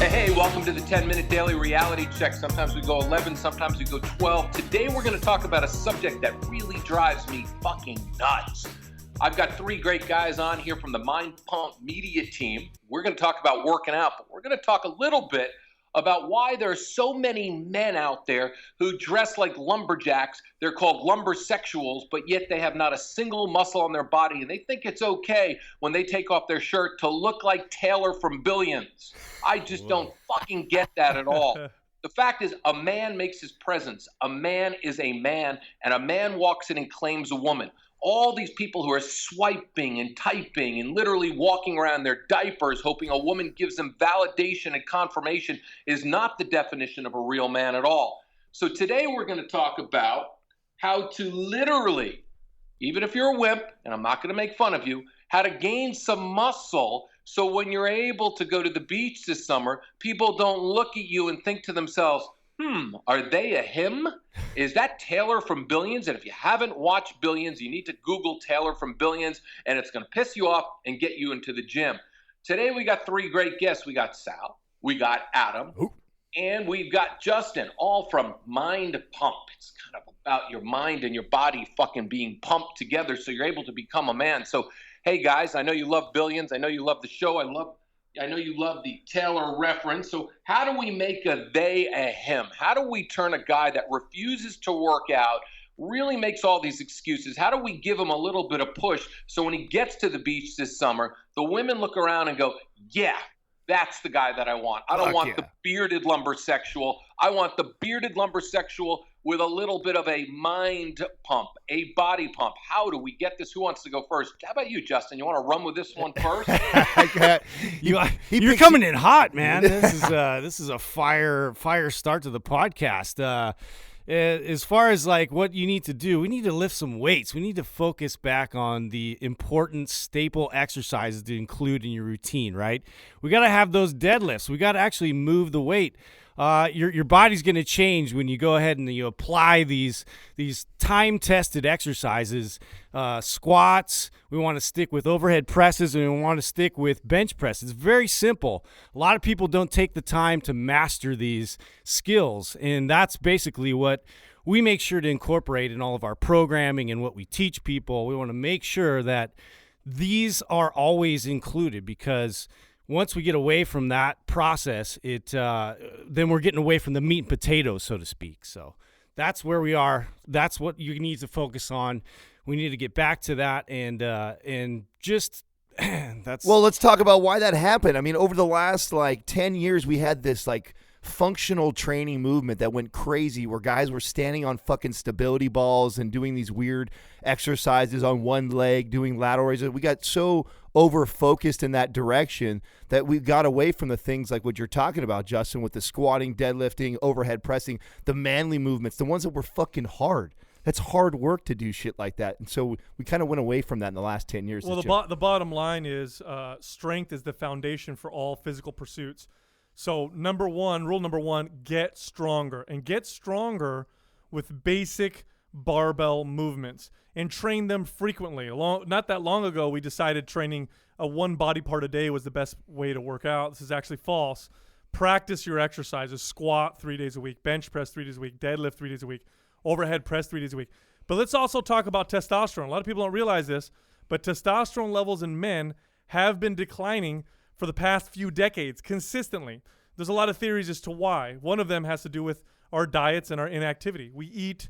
Hey, welcome to the 10-minute daily reality check. Sometimes we go 11, sometimes we go 12. Today we're going to talk about a subject that really drives me fucking nuts. I've got three great guys on here from the Mind Pump Media team. We're going to talk about working out, but we're going to talk a little bit about why there are so many men out there who dress like lumberjacks. They're called lumbersexuals, but yet they have not a single muscle on their body, and they think it's okay when they take off their shirt to look like Taylor from Billions. I just don't fucking get that at all. The fact is, a man makes his presence. A man is a man, and a man walks in and claims a woman. All these people who are swiping and typing and literally walking around their diapers hoping a woman gives them validation and confirmation is not the definition of a real man at all. So today we're going to talk about how to literally, even if you're a wimp, and I'm not going to make fun of you, how to gain some muscle so when you're able to go to the beach this summer, people don't look at you and think to themselves, are they a him? Is that Taylor from Billions? And if you haven't watched Billions, you need to Google Taylor from Billions, and it's going to piss you off and get you into the gym. Today we got three great guests. We got Sal, we got Adam, and we've got Justin, all from Mind Pump. It's kind of about your mind and your body fucking being pumped together so you're able to become a man. So, hey guys, I know you love Billions. I know you love the show. I know you love the Taylor reference. So how do we make a they a him? How do we turn a guy that refuses to work out, really makes all these excuses? How do we give him a little bit of push so when he gets to the beach this summer, the women look around and go, yeah, that's the guy that I want. I don't want the bearded lumbersexual. I want the bearded lumbersexual with a little bit of a mind pump, a body pump. How do we get this? Who wants to go first? How about you, Justin? You want to run with this one first? You're coming in hot, man. This is a fire start to the podcast. As far as like what you need to do, we need to lift some weights. We need to focus back on the important staple exercises to include in your routine, right? We got to have those deadlifts. We got to actually move the weight. Your body's going to change when you go ahead and you apply these time-tested exercises. Squats, we want to stick with overhead presses, and we want to stick with bench press. It's very simple. A lot of people don't take the time to master these skills, and that's basically what we make sure to incorporate in all of our programming and what we teach people. We want to make sure that these are always included, because once we get away from that process, then we're getting away from the meat and potatoes, so to speak. So that's where we are. That's what you need to focus on. We need to get back to that, and just that's. Well, let's talk about why that happened. I mean, over the last 10 years, we had this functional training movement that went crazy, where guys were standing on fucking stability balls and doing these weird exercises on one leg, doing lateral raises. We got so over-focused in that direction that we got away from the things like what you're talking about, Justin, with the squatting, deadlifting, overhead pressing, the manly movements, the ones that were fucking hard. That's hard work to do shit like that. And so we kind of went away from that in the last 10 years. Well, the bottom line is strength is the foundation for all physical pursuits. So rule number one, get stronger. And get stronger with basic barbell movements and train them frequently. Not that long ago, we decided training one body part a day was the best way to work out. This is actually false. Practice your exercises. Squat 3 days a week, bench press 3 days a week, deadlift 3 days a week, overhead press 3 days a week. But let's also talk about testosterone. A lot of people don't realize this, but testosterone levels in men have been declining for the past few decades consistently. There's a lot of theories as to why. One of them has to do with our diets and our inactivity. We eat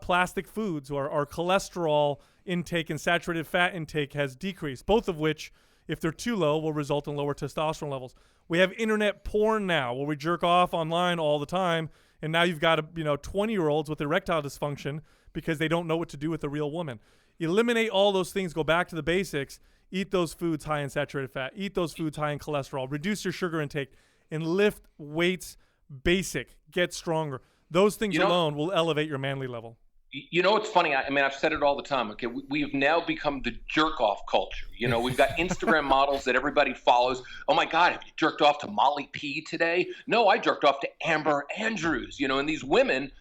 plastic foods, or our cholesterol intake and saturated fat intake has decreased, both of which, if they're too low, will result in lower testosterone levels. We have internet porn now, where we jerk off online all the time, and now you've got 20-year-olds with erectile dysfunction because they don't know what to do with a real woman. Eliminate all those things, go back to the basics, eat those foods high in saturated fat, eat those foods high in cholesterol, reduce your sugar intake, and lift weights basic, get stronger. Those things alone will elevate your manly level. You know, it's funny. I mean, I've said it all the time. Okay, we have now become the jerk-off culture. You know, we've got Instagram models that everybody follows. Oh my God, have you jerked off to Molly P today? No, I jerked off to Amber Andrews. You know, and these women,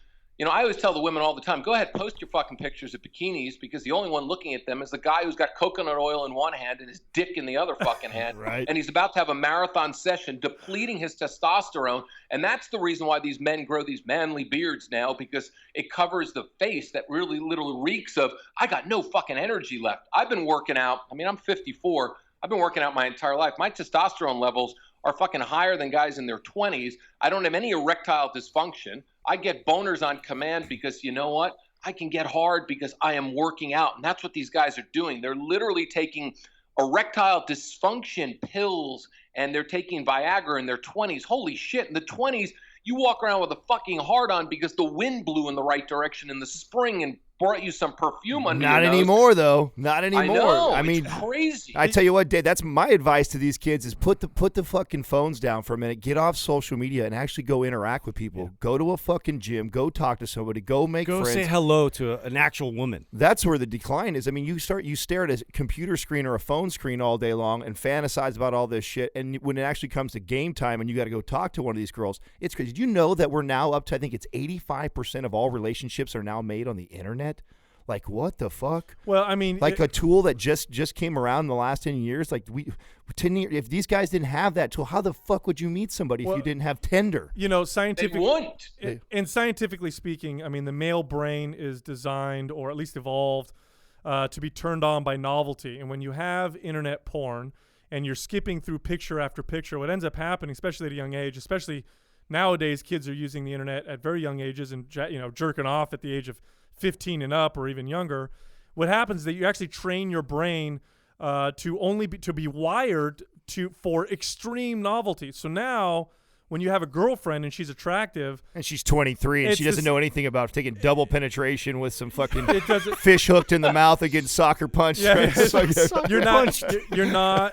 I always tell the women all the time, go ahead, post your fucking pictures of bikinis, because the only one looking at them is the guy who's got coconut oil in one hand and his dick in the other fucking hand. Right. And he's about to have a marathon session depleting his testosterone. And that's the reason why these men grow these manly beards now, because it covers the face that really literally reeks of, I got no fucking energy left. I've been working out. I mean, I'm 54. I've been working out my entire life. My testosterone levels are fucking higher than guys in their 20s. I don't have any erectile dysfunction. I get boners on command because you know what? I can get hard because I am working out. And that's what these guys are doing. They're literally taking erectile dysfunction pills and they're taking Viagra in their 20s. Holy shit. In the 20s, you walk around with a fucking hard on because the wind blew in the right direction in the spring and brought you some perfume under your Not nose. anymore, though. Not anymore. I know. It's crazy. I tell you what, Dave, that's my advice to these kids is put the fucking phones down for a minute. Get off social media and actually go interact with people. Yeah. Go to a fucking gym. Go talk to somebody. Go make friends. Go say hello to an actual woman. That's where the decline is. I mean, you stare at a computer screen or a phone screen all day long and fantasize about all this shit. And when it actually comes to game time and you got to go talk to one of these girls, it's crazy. Did you know that we're now up to, I think it's 85% of all relationships are now made on the internet? Like, what the fuck? Well, I mean, like a tool that just came around in the last 10 years. Like 10 years, if these guys didn't have that tool, how the fuck would you meet somebody if you didn't have Tinder? And scientifically speaking, I mean, the male brain is designed, or at least evolved, to be turned on by novelty. And when you have internet porn and you're skipping through picture after picture, what ends up happening, especially at a young age, especially nowadays, kids are using the internet at very young ages and jerking off at the age of 15 and up or even younger. What happens is that you actually train your brain to be wired for extreme novelty. So now when you have a girlfriend and she's attractive and she's 23 and she doesn't know anything about taking double penetration with some fucking fish hooked in the mouth and getting soccer punched. Yeah,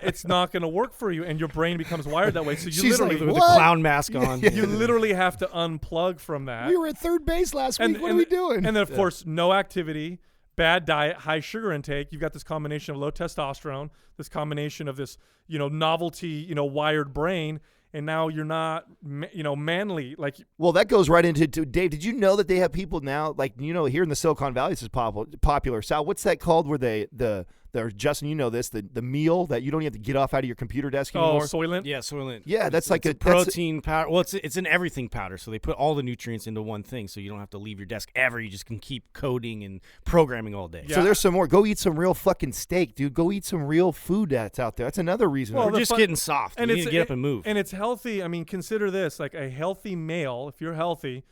it's not going to work for you, and your brain becomes wired that way. So you she's literally like, with a clown mask on. You literally have to unplug from that. We were at third base last week. What are we doing? And then of course, no activity, bad diet, high sugar intake. You've got this combination of low testosterone, this combination of this, novelty, wired brain. And now you're not, manly. Well, that goes right into Dave. Did you know that they have people now, here in the Silicon Valley, this is popular. Sal, what's that called? Where Justin, you know this, the meal that you don't even have to get off out of your computer desk anymore. Oh, Soylent. Yeah, Soylent. Yeah, that's a protein powder. Well, it's an everything powder, so they put all the nutrients into one thing, so you don't have to leave your desk ever. You just can keep coding and programming all day. Yeah. So there's some more. Go eat some real fucking steak, dude. Go eat some real food that's out there. That's another reason. Well, we're just getting soft. And you need to get up and move. And it's healthy. I mean, consider this: like a healthy male, if you're healthy,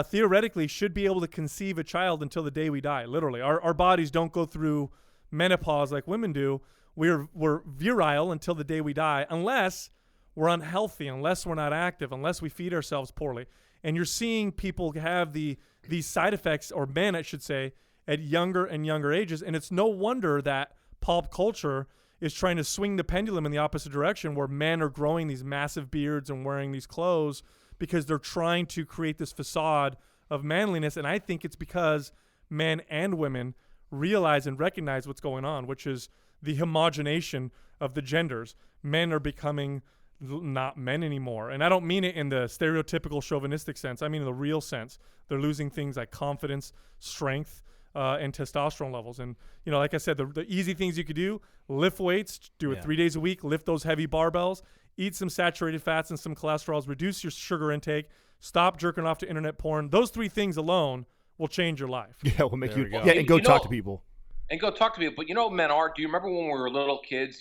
theoretically should be able to conceive a child until the day we die. Literally, our bodies don't go through menopause like women do. We're virile until the day we die, unless we're unhealthy, unless we're not active, unless we feed ourselves poorly. And you're seeing people have these side effects, or men, I should say, at younger and younger ages. And it's no wonder that pulp culture is trying to swing the pendulum in the opposite direction, where men are growing these massive beards and wearing these clothes because they're trying to create this facade of manliness. And I think it's because men and women realize and recognize what's going on, which is the homogenation of the genders. Men are becoming not men anymore. And I don't mean it in the stereotypical chauvinistic sense. I mean in the real sense. They're losing things like confidence, strength, and testosterone levels. And, like I said, the easy things you could do: lift weights, do it 3 days a week, lift those heavy barbells, eat some saturated fats and some cholesterols, reduce your sugar intake, stop jerking off to internet porn. Those 3 things alone will change your life. Yeah, will make you go. Yeah, and go talk to people. And go talk to people. But what men are? Do you remember when we were little kids,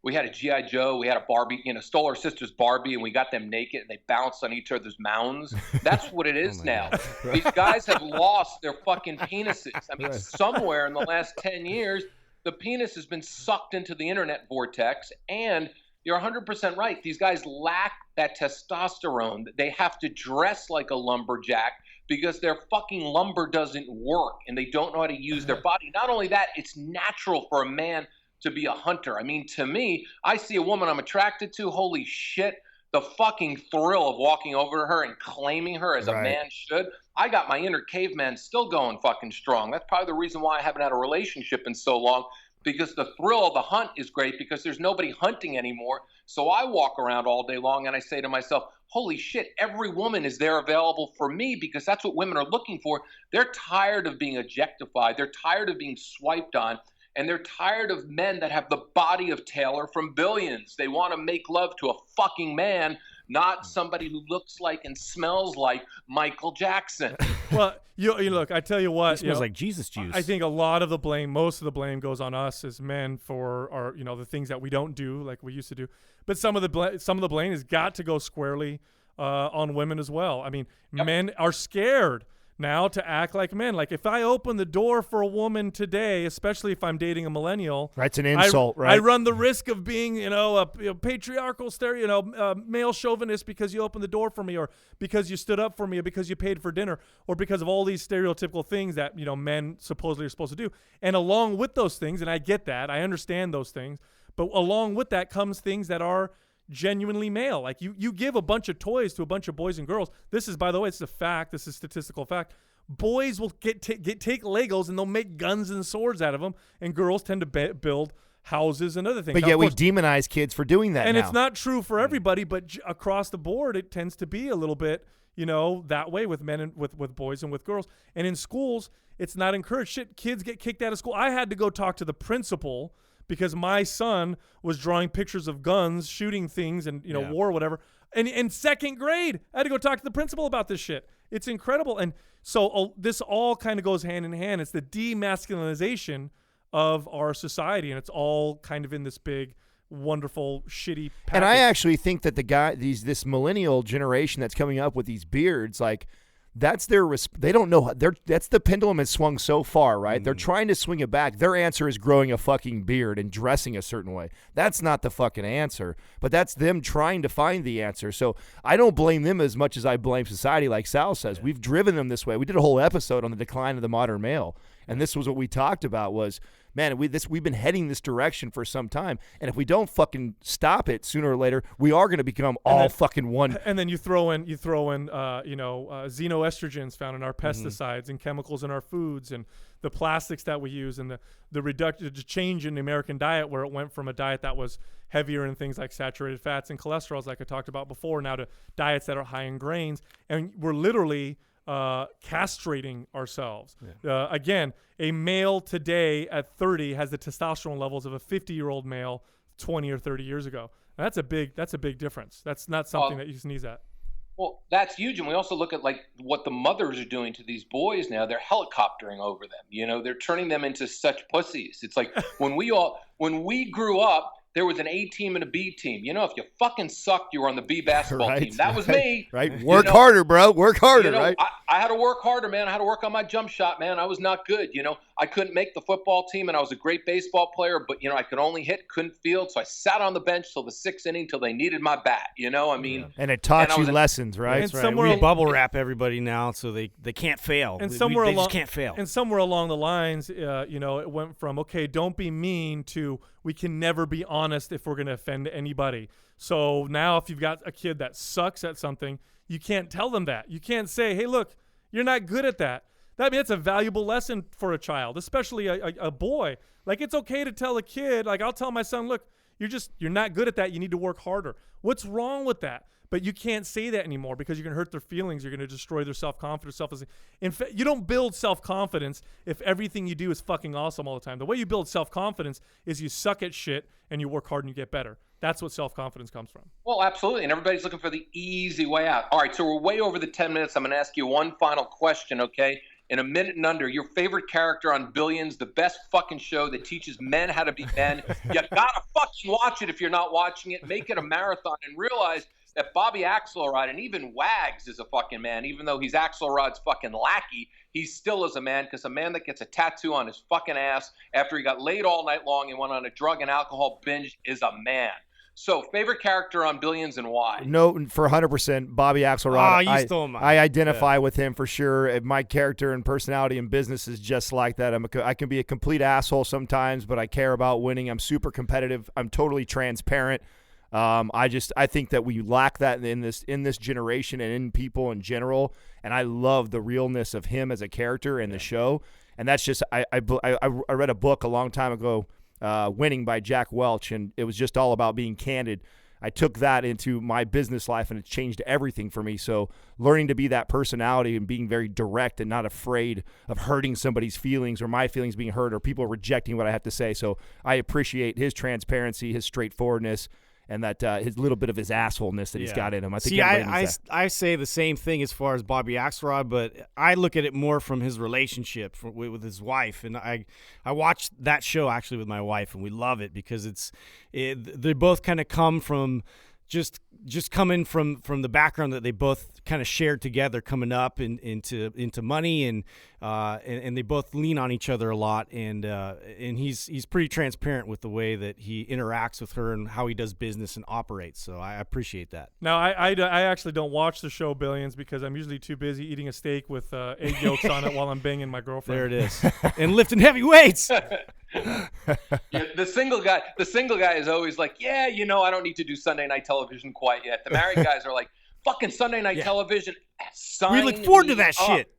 we had a G.I. Joe, we had a Barbie, stole our sister's Barbie, and we got them naked and they bounced on each other's mounds? That's what it is now. These guys have lost their fucking penises. I mean, somewhere in the last 10 years, the penis has been sucked into the internet vortex, and you're 100% right. These guys lack that testosterone. They have to dress like a lumberjack because their fucking lumber doesn't work and they don't know how to use their body. Not only that, it's natural for a man to be a hunter. I mean, to me, I see a woman I'm attracted to, holy shit, the fucking thrill of walking over to her and claiming her as a man should. I got my inner caveman still going fucking strong. That's probably the reason why I haven't had a relationship in so long, because the thrill of the hunt is great because there's nobody hunting anymore. So I walk around all day long and I say to myself, holy shit, every woman is there available for me, because that's what women are looking for. They're tired of being objectified. They're tired of being swiped on. And they're tired of men that have the body of Taylor from Billions. They want to make love to a fucking man, not somebody who looks like and smells like Michael Jackson. Well, you look, I tell you what. He smells like Jesus juice. I think a lot of the blame, most of the blame goes on us as men for our, the things that we don't do like we used to do. But some of the blame has got to go squarely on women as well. I mean, men are scared now to act like men. Like, if I open the door for a woman today, especially if I'm dating a millennial, right? It's an insult, right? I run the risk of being, a patriarchal male chauvinist because you opened the door for me, or because you stood up for me, or because you paid for dinner, or because of all these stereotypical things that, men supposedly are supposed to do. And along with those things, and I get that, I understand those things, but along with that comes things that are genuinely male. Like, you give a bunch of toys to a bunch of boys and girls. This is, by the way, it's a fact. This is statistical fact. Boys will take Legos and they'll make guns and swords out of them, and girls tend to build houses and other things. But now, yet we course, demonize kids for doing that. and now. It's not true for everybody, but across the board, it tends to be a little bit, that way with men and with boys and with girls. And in schools, it's not encouraged. Shit, kids get kicked out of school. I had to go talk to the principal because my son was drawing pictures of guns, shooting things, and war or whatever. And in second grade, I had to go talk to the principal about this shit. It's incredible. And so this all kind of goes hand in hand. It's the demasculinization of our society, and it's all kind of in this big, wonderful, shitty package. And I actually think that this millennial generation that's coming up with these beards, like, that's they don't know. That's the pendulum has swung so far, right? They're trying to swing it back. Their answer is growing a fucking beard and dressing a certain way. That's not the fucking answer, but that's them trying to find the answer. So I don't blame them as much as I blame society, like Sal says. We've driven them this way. We did a whole episode on the decline of the modern male, and this was what we talked about was, man, we've been heading this direction for some time, and if we don't fucking stop it sooner or later, we are going to become fucking one. And then you throw in xenoestrogens found in our pesticides and chemicals in our foods, and the plastics that we use, and the change in the American diet, where it went from a diet that was heavier in things like saturated fats and cholesterols, like I talked about before, now to diets that are high in grains, and we're literally castrating ourselves. Again, a male today at 30 has the testosterone levels of a 50-year-old male 20 or 30 years ago. That's a big difference. That's not something that you sneeze at. Well, that's huge. And we also look at like what the mothers are doing to these boys now. They're helicoptering over them. They're turning them into such pussies. It's like when we grew up, there was an A team and a B team. If you fucking sucked, you were on the B basketball team. That was me. Right. Work harder, bro. Work harder, right? I had to work harder, man. I had to work on my jump shot, man. I was not good. I couldn't make the football team, and I was a great baseball player, but, I could only hit, couldn't field. So I sat on the bench till the sixth inning till they needed my bat. And it taught you lessons, right? That's right. We bubble wrap everybody now so they can't fail. And they just can't fail. And somewhere along the lines, it went from, okay, don't be mean, to we can never be honest if we're going to offend anybody. So now if you've got a kid that sucks at something, you can't tell them that. You can't say, hey, look, you're not good at that. That's a valuable lesson for a child, especially a boy. Like, it's okay to tell a kid, like, I'll tell my son, look, you're not good at that. You need to work harder. What's wrong with that? But you can't say that anymore because you're going to hurt their feelings. You're going to destroy their self-confidence. In fact, you don't build self-confidence if everything you do is fucking awesome all the time. The way you build self-confidence is you suck at shit and you work hard and you get better. That's what self-confidence comes from. Well, absolutely. And everybody's looking for the easy way out. All right, so we're way over the 10 minutes. I'm going to ask you one final question, okay? In a minute and under, your favorite character on Billions, the best fucking show that teaches men how to be men. You got to fucking watch it if you're not watching it. Make it a marathon and realize that Bobby Axelrod and even Wags is a fucking man. Even though he's Axelrod's fucking lackey, he still is a man, because a man that gets a tattoo on his fucking ass after he got laid all night long and went on a drug and alcohol binge is a man. So, favorite character on Billions and why? No, for 100%, Bobby Axelrod. You stole mine. I identify with him for sure. My character and personality in business is just like that. I can be a complete asshole sometimes, but I care about winning. I'm super competitive. I'm totally transparent. I think that we lack that in this generation and in people in general. And I love the realness of him as a character in the show. And that's just I read a book a long time ago, Winning by Jack Welch, and it was just all about being candid. I took that into my business life, and it changed everything for me. So learning to be that personality and being very direct and not afraid of hurting somebody's feelings or my feelings being hurt or people rejecting what I have to say. So I appreciate his transparency, his straightforwardness, and that his little bit of his assholeness that he's got in him. I think I say the same thing as far as Bobby Axelrod, but I look at it more from his relationship with his wife, and I watched that show actually with my wife, and we love it because they both kind of come from just coming from the background that they both kind of shared together coming up into money, and they both lean on each other a lot, and he's pretty transparent with the way that he interacts with her and how he does business and operates. So I appreciate that. Now I actually don't watch the show Billions because I'm usually too busy eating a steak with egg yolks on it while I'm banging my girlfriend. There it is, and lifting heavy weights. Yeah, the single guy is always like, yeah, I don't need to do Sunday night television quite yet. The married guys are like, fucking Sunday night television. We look forward to that shit.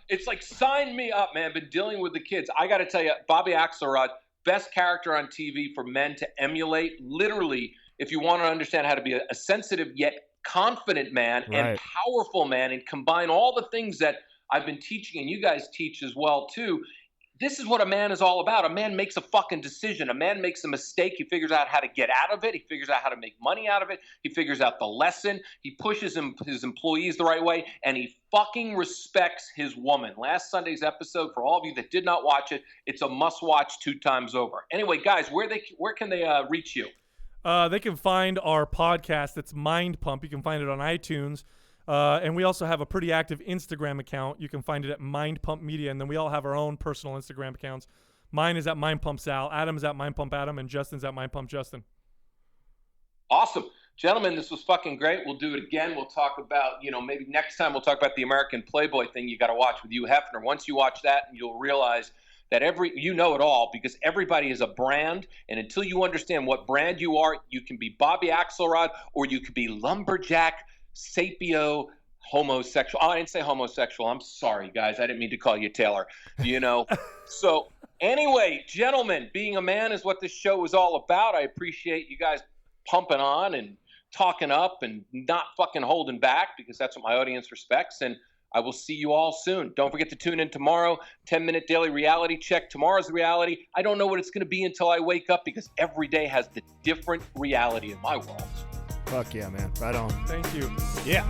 It's like, sign me up, man. Been dealing with the kids. I got to tell you, Bobby Axelrod, best character on TV for men to emulate. Literally, if you want to understand how to be a sensitive yet confident man and powerful man, and combine all the things that I've been teaching and you guys teach as well too. This is what a man is all about. A man makes a fucking decision. A man makes a mistake. He figures out how to get out of it. He figures out how to make money out of it. He figures out the lesson. He pushes his employees the right way, and he fucking respects his woman. Last Sunday's episode, for all of you that did not watch it, it's a must-watch 2 times over. Anyway, guys, where can they reach you? They can find our podcast. It's Mind Pump. You can find it on iTunes. And we also have a pretty active Instagram account. You can find it at Mind Pump Media, and then we all have our own personal Instagram accounts. Mine is at Mind Pump Sal, Adam is at Mind Pump Adam, and Justin's at Mind Pump Justin. Awesome. Gentlemen, this was fucking great. We'll do it again. We'll talk about, maybe next time we'll talk about the American Playboy thing you got to watch with Hugh Hefner. Once you watch that, you'll realize that you know it all, because everybody is a brand, and until you understand what brand you are, you can be Bobby Axelrod or you could be Lumberjack Sapio homosexual. Oh, I didn't say homosexual. I'm sorry, guys. I didn't mean to call you Taylor. So anyway, gentlemen, being a man is what this show is all about. I appreciate you guys pumping on and talking up and not fucking holding back, because that's what my audience respects. And I will see you all soon. Don't forget to tune in tomorrow. 10-minute daily reality check. Tomorrow's reality. I don't know what it's going to be until I wake up, because every day has the different reality in my world. Fuck yeah, man. Right on. Thank you. Yeah.